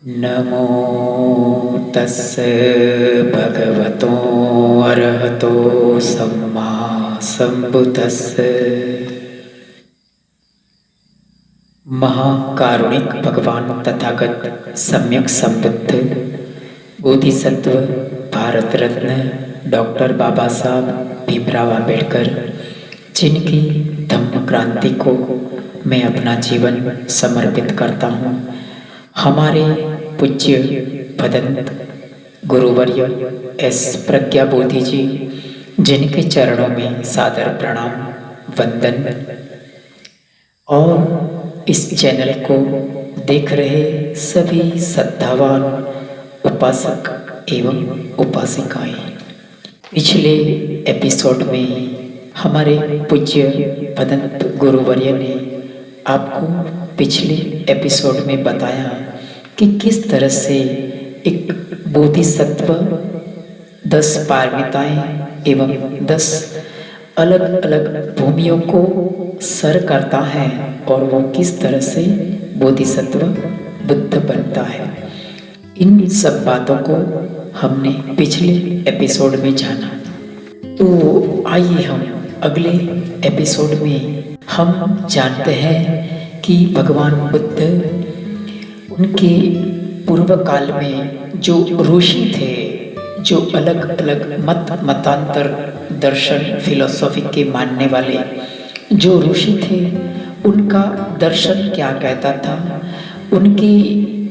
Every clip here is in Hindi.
नमो तस्स भगवतो अरहतो सम्मा सम्बुद्धस्स। महाकारुणिक भगवान तथागत सम्यक संबुद्ध बोधिसत्व भारत रत्न डॉक्टर बाबा साहब भीमराव आम्बेडकर, जिनकी धम्म क्रांति को मैं अपना जीवन समर्पित करता हूँ, हमारे पूज्य भदंत गुरुवर्य एस प्रज्ञा बोधि जी, जिनके चरणों में सादर प्रणाम वंदन, और इस चैनल को देख रहे सभी श्रद्धावान उपासक एवं उपासिकाएं। पिछले एपिसोड में हमारे पूज्य भदंत गुरुवर्य ने आपको पिछले एपिसोड में बताया कि किस तरह से एक बोधिसत्व 10 पारमिताएं एवं 10 अलग अलग भूमियों को सर करता है और वो किस तरह से बोधिसत्व बुद्ध बनता है। इन सब बातों को हमने पिछले एपिसोड में जाना। तो आइए हम अगले एपिसोड में हम जानते हैं कि भगवान बुद्ध, उनके पूर्व काल में जो ऋषि थे, जो अलग अलग मतांतर दर्शन फिलोसॉफी के मानने वाले जो ऋषि थे, उनका दर्शन क्या कहता था, उनकी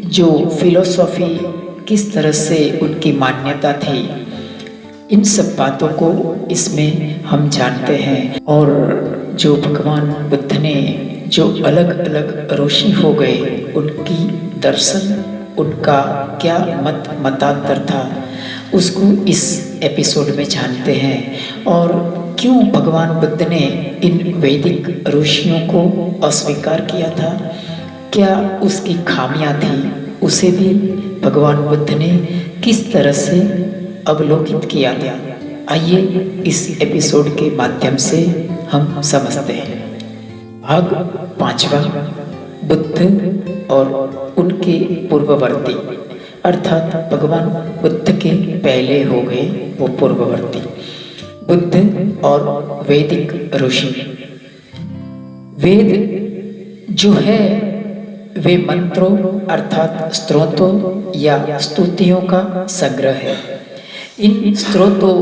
जो फिलोसॉफी किस तरह से उनकी मान्यता थी, इन सब बातों को इसमें हम जानते हैं। और जो भगवान बुद्ध ने जो अलग अलग ऋषि हो गए, उनकी दर्शन, उनका क्या मतांतर था, उसको इस एपिसोड में जानते हैं। और क्यों भगवान बुद्ध ने इन वैदिक ऋषियों को अस्वीकार किया था, क्या उसकी खामियां थी, उसे भी भगवान बुद्ध ने किस तरह से अवलोकित किया था। आइए इस एपिसोड के माध्यम से हम समझते हैं। भाग 5वां, बुद्ध और उनके पूर्ववर्ती, अर्थात भगवान बुद्ध के पहले हो गए वो पूर्ववर्ती, बुद्ध और वैदिक ऋषि। वेद जो है वे मंत्रों अर्थात स्तोत्रों या स्तुतियों का संग्रह है। इन स्तोत्रों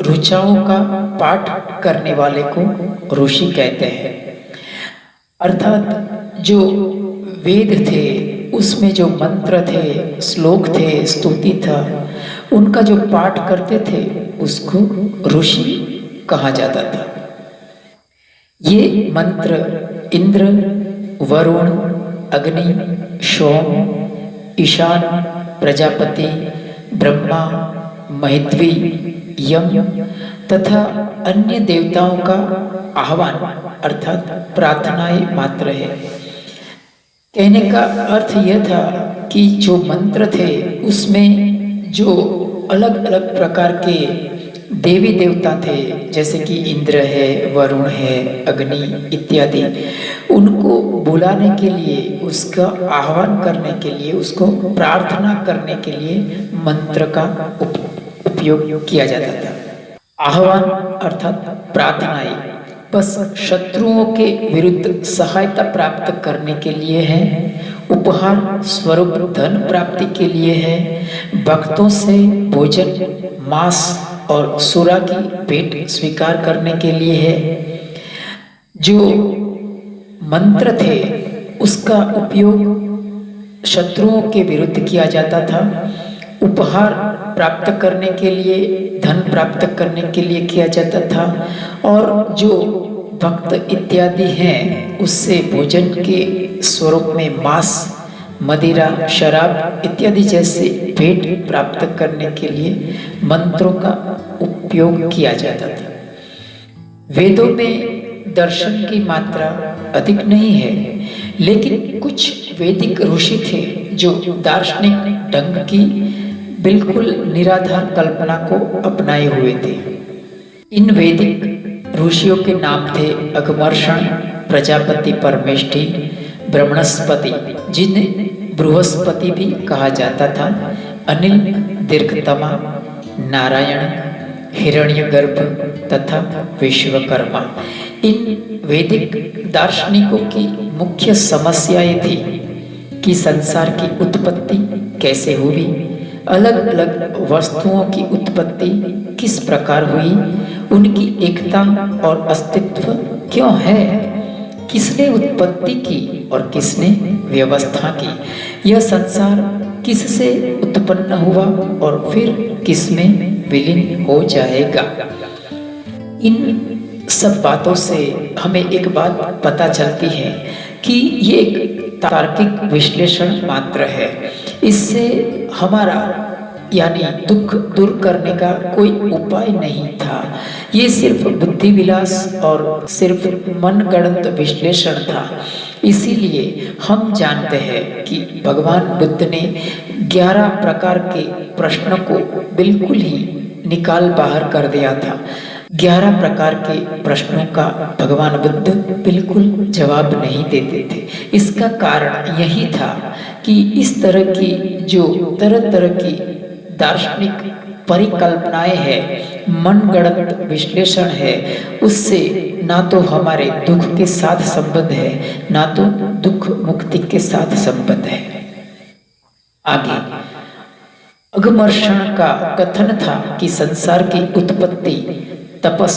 ऋचाओं का पाठ करने वाले को ऋषि कहते हैं। अर्थात जो वेद थे उसमें जो मंत्र थे, श्लोक थे, स्तुति था, उनका जो पाठ करते थे उसको ऋषि कहा जाता था। ये मंत्र इंद्र, वरुण, अग्नि, सोम, ईशान, प्रजापति, ब्रह्मा, महिद्वी, यम तथा अन्य देवताओं का आह्वान अर्थात प्रार्थनाएं मात्र है। कहने का अर्थ यह था कि जो मंत्र थे उसमें जो अलग अलग प्रकार के देवी देवता थे, जैसे कि इंद्र है, वरुण है, अग्नि इत्यादि, उनको बुलाने के लिए, उसका आह्वान करने के लिए, उसको प्रार्थना करने के लिए मंत्र का उपयोग किया जाता था। आह्वान अर्थात प्रार्थनाएं बस शत्रुओं के विरुद्ध सहायता प्राप्त करने के लिए है, उपहार स्वरूप धन प्राप्ति के लिए है, भक्तों से भोजन, मांस और सुरा की भेंट स्वीकार करने के लिए है। जो मंत्र थे उसका उपयोग शत्रुओं के विरुद्ध किया जाता था, उपहार प्राप्त करने के लिए, धन प्राप्त करने के लिए किया जाता था, और जो भक्त इत्यादि हैं उससे भोजन के स्वरूप में मांस, मदिरा, शराब इत्यादि जैसे भेंट प्राप्त करने के लिए मंत्रों का उपयोग किया जाता था। वेदों में दर्शन की मात्रा अधिक नहीं है, लेकिन कुछ वैदिक ऋषि थे जो दार्शनिक ढंग की बिल्कुल निराधार कल्पना को अपनाए हुए थे। इन वैदिक ऋषियों के नाम थे अघमर्षण, प्रजापति, परमेष्ठी, ब्रह्मस्पति, जिन बृहस्पति भी कहा जाता था, अनिल, दीर्घतमा, नारायण, हिरण्यगर्भ तथा विश्वकर्मा। इन वैदिक दार्शनिकों की मुख्य समस्याएं थी कि संसार की उत्पत्ति कैसे हुई, अलग अलग वस्तुओं की उत्पत्ति किस प्रकार हुई, उनकी एकता और अस्तित्व क्यों है, किसने उत्पत्ति की और किसने व्यवस्था की, यह संसार किससे उत्पन्न हुआ और फिर किसमें विलीन हो जाएगा। इन सब बातों से हमें एक बात पता चलती है कि ये एक तार्किक विश्लेषण मात्र है। इससे हमारा यानी दुख दूर करने का कोई उपाय नहीं था। ये सिर्फ बुद्धि विलास और सिर्फ मनगढ़ंत विश्लेषण था। इसीलिए हम जानते हैं कि भगवान बुद्ध ने 11 प्रकार के प्रश्नों को बिल्कुल ही निकाल बाहर कर दिया था। 11 प्रकार के प्रश्नों का भगवान बुद्ध बिल्कुल जवाब नहीं देते थे। इसका कारण यही था कि इस तरह की जो तरह तरह की दार्शनिक परिकल्पनाएं हैं, मनगढ़ंत विश्लेषण है, उससे ना तो हमारे दुख के साथ संबंध है, ना तो दुख मुक्ति के साथ संबंध है। आगे अघमर्षण का कथन था कि संसार की उत्पत्ति तपस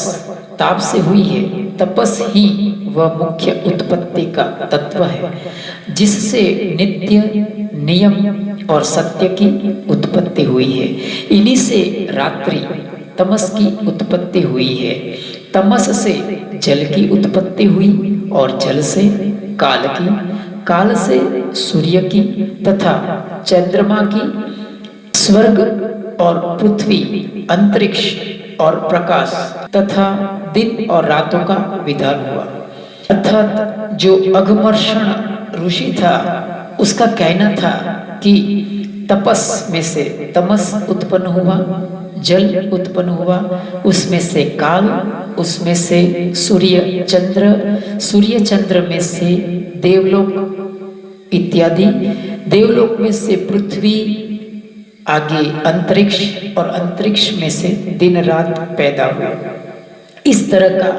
ताप से हुई है। तपस ही वह मुख्य उत्पत्ति का तत्व है जिससे नित्य, नियम और सत्य की उत्पत्ति हुई है। इन्हीं से रात्रि तमस की उत्पत्ति हुई है। तमस से जल की उत्पत्ति हुई और जल से काल की, काल से सूर्य की तथा चंद्रमा की, स्वर्ग और पृथ्वी, अंतरिक्ष और प्रकाश तथा दिन और रातों का विधान हुआ। अर्थात जो अघमर्षण ऋषि था उसका कहना था कि तपस में से तमस उत्पन्न हुआ, जल उत्पन्न हुआ, उसमें से काल, उसमें से सूर्य चंद्र में से देवलोक इत्यादि, देवलोक में से पृथ्वी, आगे अंतरिक्ष और अंतरिक्ष में से दिन रात पैदा हुए। इस तरह का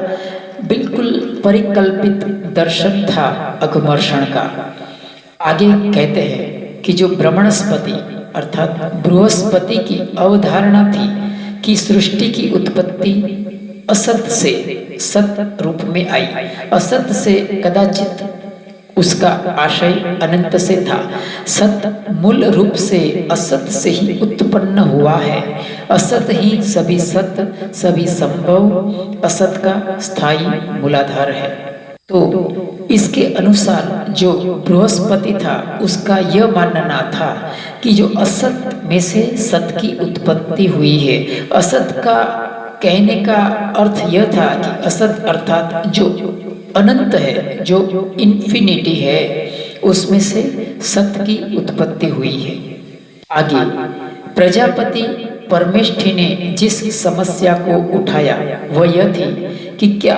बिल्कुल परिकल्पित दर्शन था अघमर्षण का। आगे कहते हैं कि जो ब्रह्मणस्पति अर्थात बृहस्पति की अवधारणा थी कि सृष्टि की उत्पत्ति असत से सत रूप में आई। असत से कदाचित उसका आशय अनंत से था। सत मूल रूप से असत से ही उत्पन्न हुआ है। असत ही सभी सत, सभी संभव, असत का स्थायी मूलाधार है। तो इसके अनुसार जो बृहस्पति था उसका यह मानना था कि जो असत में से सत की उत्पत्ति हुई है। असत का कहने का अर्थ यह था कि असत अर्थात जो अनंत है, जो इन्फिनिटी है, उसमें से सत की उत्पत्ति हुई है। आगे प्रजापति परमेष्ठी ने जिस समस्या को उठाया वह यह थी कि क्या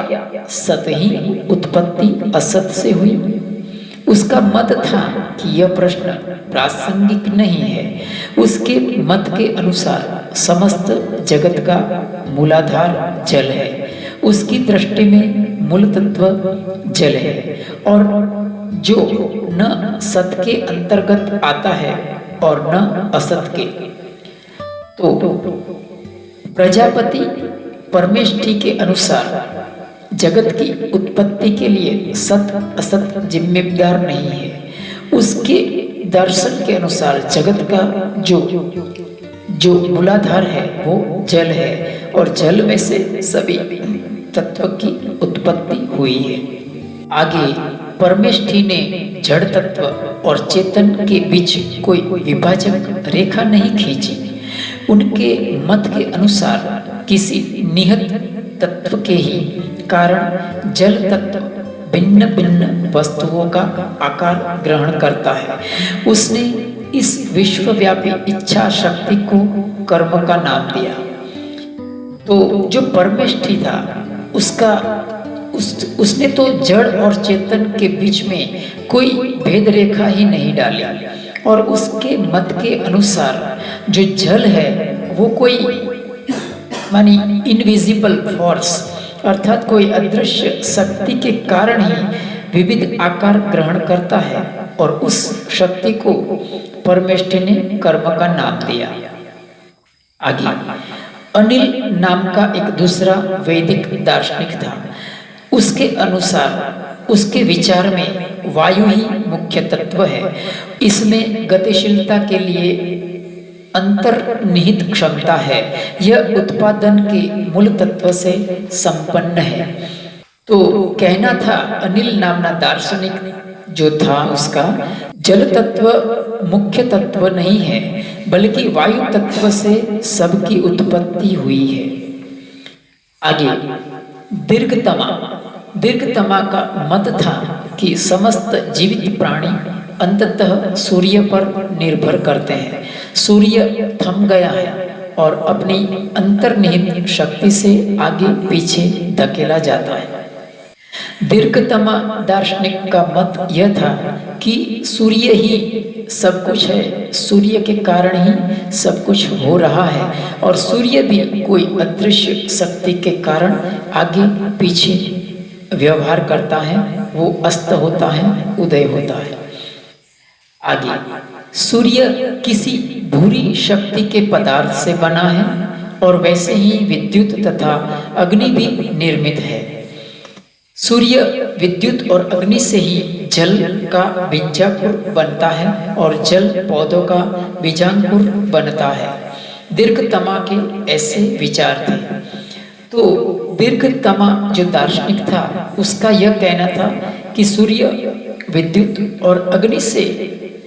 सत ही उत्पत्ति असत से हुई। उसका मत था कि यह प्रश्न प्रासंगिक नहीं है। उसके मत के अनुसार समस्त जगत का मूलाधार जल है। उसकी दृष्टि में मूल तत्व जल है और जो न सत के अंतर्गत आता है और न असत के। तो प्रजापति परमेष्ठी के अनुसार जगत की उत्पत्ति के लिए सत असत जिम्मेदार नहीं है। उसके दर्शन के अनुसार जगत का जो मूलाधार है वो जल है और जल में से सभी तत्व की उत्पत्ति हुई है। आगे परमेष्ठी ने जड़ तत्व और चेतन के बीच कोई विभाजक रेखा नहीं खींची। उनके मत के अनुसार किसी निहित तत्व के ही कारण जल तत्व भिन्न भिन्न वस्तुओं का आकार ग्रहण करता है। उसने इस विश्वव्यापी इच्छा शक्ति को कर्म का नाम दिया। तो जो परमेष्ठी था उसने तो जड़ और चेतन के बीच में कोई भेद रेखा ही नहीं डाली। और उसके मत के अनुसार जो जल है वो कोई मानी इनविजिबल फोर्स अर्थात कोई अदृश्य शक्ति के कारण ही विविध आकार ग्रहण करता है और उस शक्ति को परमेष्ठी ने कर्म का नाम दिया। आगे अनिल नाम का एक दूसरा वैदिक दार्शनिक था। उसके अनुसार उसके विचार में वायु ही मुख्य तत्व है। इसमें गतिशीलता के लिए अंतर्निहित क्षमता है। यह उत्पादन के मूल तत्व से संपन्न है। तो कहना था अनिल नामना दार्शनिक जो था उसका जल तत्व मुख्य तत्व नहीं है बल्कि वायु तत्व से सबकी उत्पत्ति हुई है। आगे दीर्घतमा का मत था कि समस्त जीवित प्राणी अंततः सूर्य पर निर्भर करते हैं। सूर्य थम गया है और अपनी अंतर्निहित शक्ति से आगे पीछे धकेला जाता है। दीर्घतमा दार्शनिक का मत यह था कि सूर्य ही सब कुछ है, सूर्य के कारण ही सब कुछ हो रहा है और सूर्य भी कोई अदृश्य शक्ति के कारण आगे पीछे व्यवहार करता है, वो अस्त होता है, उदय होता है। आगे सूर्य किसी भूरी शक्ति के पदार्थ से बना है और वैसे ही विद्युत तथा अग्नि भी निर्मित है। सूर्य विद्युत और अग्नि से ही जल का बीजांकुर बनता है और जल पौधों का बीजांकुर बनता है। दीर्घतमा के ऐसे विचार थे। तो दीर्घतमा जो दार्शनिक था उसका यह कहना था कि सूर्य विद्युत और अग्नि से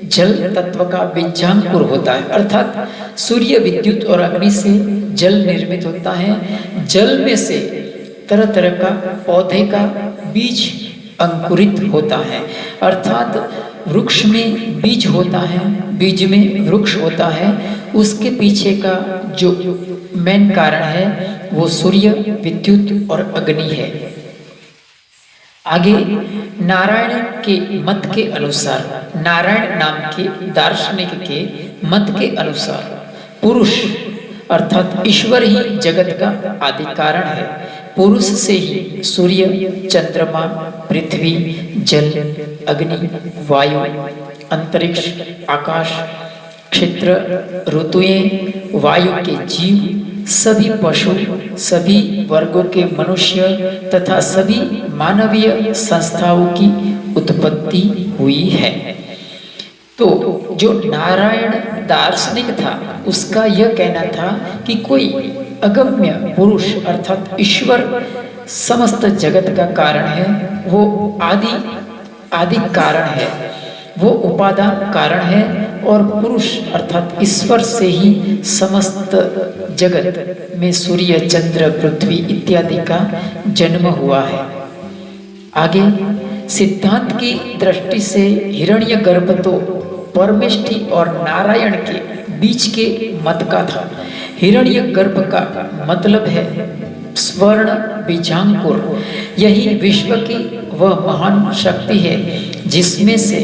जल तत्व का बीजांकुर होता है, अर्थात सूर्य विद्युत और अग्नि से जल निर्मित होता है। जल में से तरह तरह का पौधे का बीज अंकुरित होता है, अर्थात वृक्ष में बीज होता है, बीज में वृक्ष होता है। उसके पीछे का जो मेन कारण है वो सूर्य विद्युत और अग्नि है। आगे नारायण के मत के अनुसार, नारायण नाम के दार्शनिक के मत के अनुसार पुरुष अर्थात ईश्वर ही जगत का आदि कारण है। पुरुष से ही सूर्य, चंद्रमा, पृथ्वी, जल, अग्नि, वायु, अंतरिक्ष, आकाश, क्षेत्र, ऋतुएं, वायु के जीव, सभी पशु, सभी वर्गों के मनुष्य तथा सभी मानवीय संस्थाओं की उत्पत्ति हुई है। तो जो नारायण दार्शनिक था उसका यह कहना था कि कोई अगम्य पुरुष अर्थात ईश्वर समस्त जगत का कारण है, वो आदि कारण है, वो उपादान कारण है और पुरुष अर्थात ईश्वर से ही समस्त जगत में सूर्य, चंद्र, पृथ्वी इत्यादि का जन्म हुआ है। आगे सिद्धांत की दृष्टि से हिरण्यगर्भ तो परमेष्ठी और नारायण के बीच के मत का था। हिरण्यगर्भ का मतलब है स्वर्ण बीजांकुर। यही विश्व की वह महान शक्ति है जिसमें से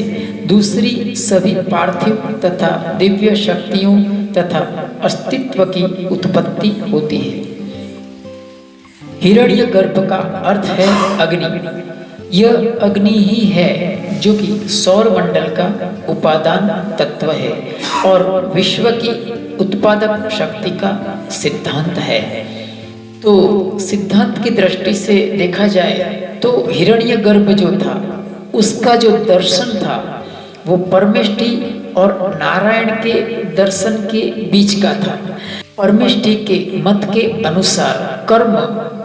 दूसरी सभी पार्थिव तथा दिव्य शक्तियों तथा अस्तित्व की उत्पत्ति होती है। हिरण्यगर्भ का अर्थ है अग्नि। यह अग्नि ही है जो कि सौर मंडल का उपादान तत्व है और विश्व की उत्पादक शक्ति का सिद्धांत है। तो सिद्धांत की दृष्टि से देखा जाए तो हिरण्यगर्भ जो था उसका जो दर्शन था वो परमेष्ठी और नारायण के दर्शन के बीच का था। परमेष्ठी के मत के अनुसार कर्म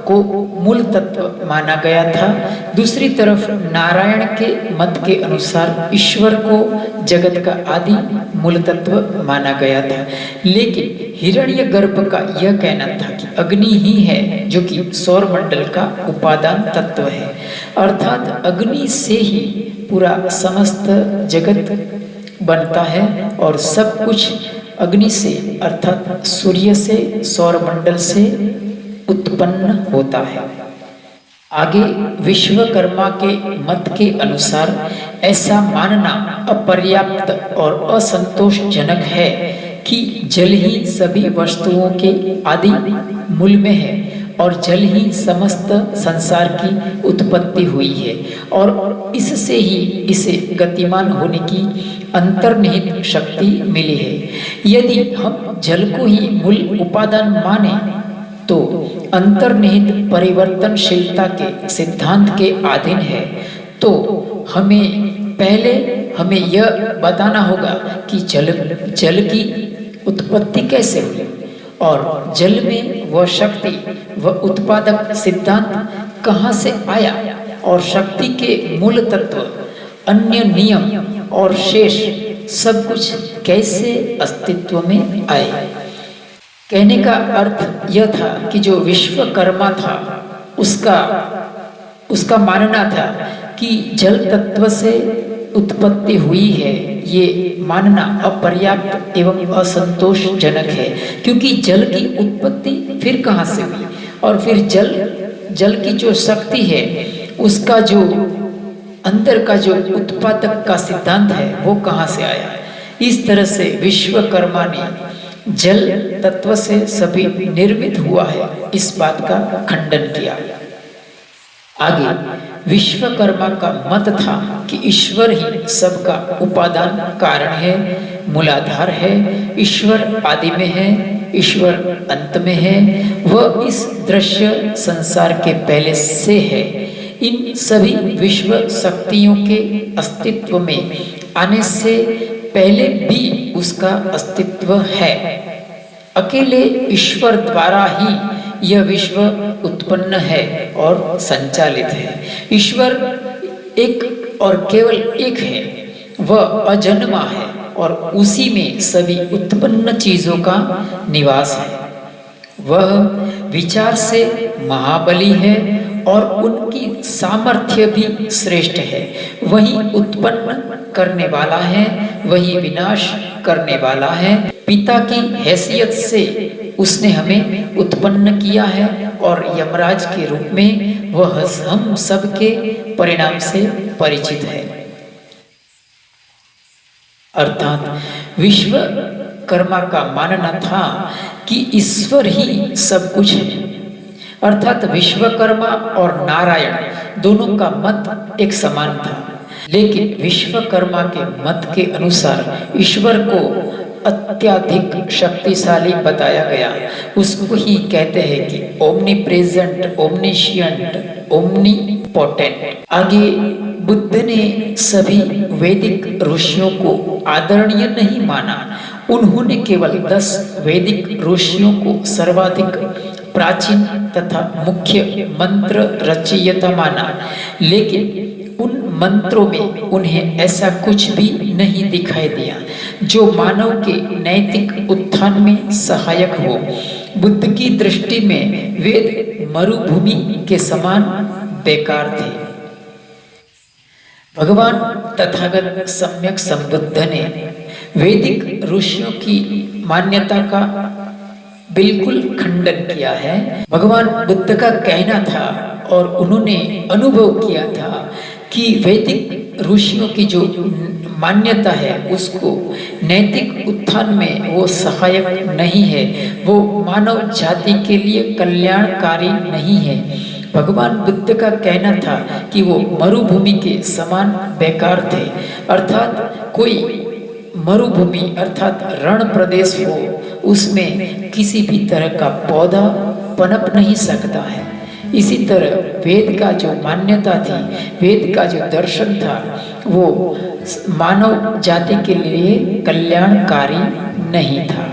को मूल तत्व माना गया था। दूसरी तरफ नारायण के मत के अनुसार ईश्वर को जगत का आदि मूल तत्व माना गया था। लेकिन हिरण्यगर्भ का यह कहना था कि अग्नि ही है जो कि सौर मंडल का उपादान तत्व है, अर्थात अग्नि से ही पूरा समस्त जगत बनता है और सब कुछ अग्नि से अर्थात सूर्य से, सौर मंडल से उत्पन्न होता है। आगे विश्वकर्मा के मत के अनुसार ऐसा मानना अपर्याप्त और असंतोषजनक है कि जल ही सभी वस्तुओं के आदि मूल में है और जल ही समस्त संसार की उत्पत्ति हुई है और इससे ही इसे गतिमान होने की अंतर्निहित शक्ति मिली है। यदि हम जल को ही मूल उपादान माने तो अंतर्निहित परिवर्तनशीलता के सिद्धांत के अधीन है, तो पहले हमें यह बताना होगा कि जल की उत्पत्ति कैसे हुई और जल में वह शक्ति व उत्पादक सिद्धांत कहाँ से आया और शक्ति के मूल तत्व, अन्य नियम और शेष सब कुछ कैसे अस्तित्व में आए। कहने का अर्थ यह था कि जो विश्वकर्मा था उसका मानना था कि जल तत्व से उत्पत्ति हुई है, ये मानना अपर्याप्त एवं असंतोषजनक है, क्योंकि जल की उत्पत्ति फिर कहाँ से हुई और फिर जल की जो शक्ति है उसका जो अंदर का जो उत्पादक का सिद्धांत है वो कहाँ से आया। इस तरह से विश्वकर्मा ने जल तत्व से सभी निर्मित हुआ है इस बात का खंडन किया। आगे विश्वकर्मा का मत था कि ईश्वर ही सबका उपादान कारण है, मूलाधार है, ईश्वर आदि में है, ईश्वर अंत में है, वह इस दृश्य संसार के पहले से है। इन सभी विश्व शक्तियों के अस्तित्व में आने से पहले भी उसका अस्तित्व है। अकेले ईश्वर द्वारा ही यह विश्व उत्पन्न है और संचालित है। ईश्वर एक और केवल एक है, वह अजन्मा है और उसी में सभी उत्पन्न चीजों का निवास है। वह विचार से महाबली है और उनकी सामर्थ्य भी श्रेष्ठ है। वही उत्पन्न करने वाला है, वही विनाश करने वाला है। पिता की हैसियत से उसने हमें उत्पन्न किया है और यमराज के रूप में वह हम सब के परिणाम से परिचित है। अर्थात विश्वकर्मा का मानना था कि ईश्वर ही सब कुछ है। अर्थात विश्वकर्मा और नारायण दोनों का मत एक समान था, लेकिन विश्वकर्मा के मत के अनुसार ईश्वर को अत्यधिक शक्तिशाली बताया गया। उसको ही कहते हैं कि ओमनी प्रेजेंट, ओमनिशियंट, ओमनीपोटेंट। आगे बुद्ध ने सभी वैदिक ऋषियों को आदरणीय नहीं माना। उन्होंने केवल 10 वैदिक ऋषियों को सर्वाधिक प्राचीन तथा मुख्य मंत्र रचयिता माना, लेकिन उन मंत्रों में उन्हें ऐसा कुछ भी नहीं दिखाई दिया जो मानव के नैतिक उत्थान में सहायक हो। बुद्ध की दृष्टि में वेद मरुभूमि के समान बेकार थे। भगवान तथागत सम्यक संबुद्ध ने वैदिक ऋषियों की मान्यता का बिल्कुल खंडन किया है। भगवान बुद्ध का कहना था और उन्होंने अनुभव किया था कि वैदिक ऋषियों की जो मान्यता है उसको नैतिक उत्थान में वो सहायक नहीं है, वो मानव जाति के लिए कल्याणकारी नहीं है। भगवान बुद्ध का कहना था कि वो मरुभूमि के समान बेकार थे। अर्थात कोई मरुभूमि अर्थात रण प्रदेश हो, उसमें किसी भी तरह का पौधा पनप नहीं सकता है। इसी तरह वेद का जो मान्यता थी, वेद का जो दर्शन था, वो मानव जाति के लिए कल्याणकारी नहीं था।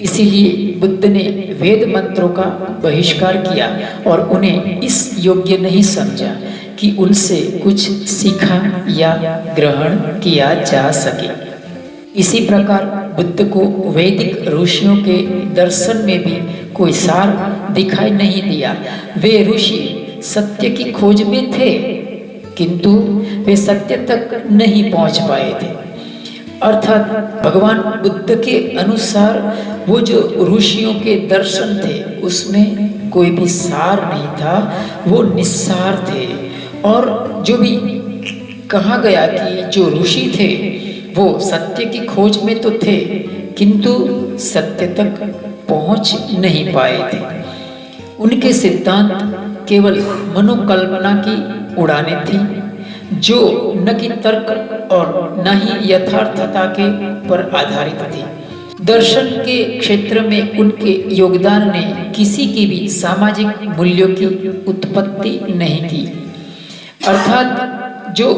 इसीलिए बुद्ध ने वेद मंत्रों का बहिष्कार किया और उन्हें इस योग्य नहीं समझा कि उनसे कुछ सीखा या ग्रहण किया जा सके। इसी प्रकार बुद्ध को वैदिक ऋषियों के दर्शन में भी कोई सार दिखाई नहीं दिया। वे ऋषि सत्य की खोज में थे, किंतु वे सत्य तक नहीं पहुंच पाए थे। अर्थात भगवान बुद्ध के अनुसार वो जो ऋषियों के दर्शन थे उसमें कोई भी सार नहीं था, वो निस्सार थे। और जो भी कहा गया कि जो ऋषि थे वो सत्य की खोज में तो थे, किंतु सत्य तक पहुंच नहीं पाए थे। उनके सिद्धांत केवल मनोकल्पना की उड़ानें थी, जो न कि तर्क और न ही यथार्थता के पर आधारित थी। दर्शन के क्षेत्र में उनके योगदान ने किसी की भी सामाजिक मूल्यों की उत्पत्ति नहीं की। अर्थात जो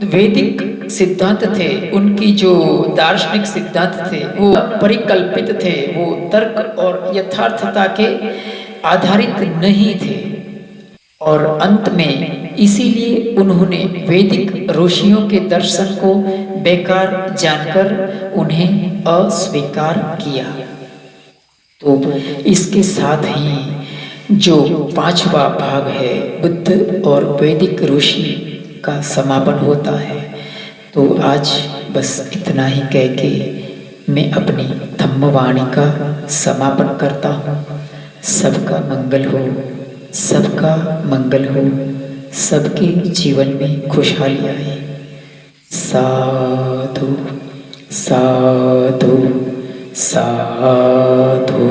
वैदिक सिद्धांत थे, उनकी जो दार्शनिक सिद्धांत थे वो परिकल्पित थे, वो तर्क और यथार्थता के आधारित नहीं थे। और अंत में इसीलिए उन्होंने वैदिक ऋषियों के दर्शन को बेकार जानकर उन्हें अस्वीकार किया। तो इसके साथ ही जो पांचवा भाग है बुद्ध और वैदिक ऋषि का समापन होता है। तो आज बस इतना ही कह के मैं अपनी धम्मवाणी का समापन करता हूँ। सबका मंगल हो, सबका मंगल हो, सबके जीवन में खुशहाली आए। साधु साधु साधु।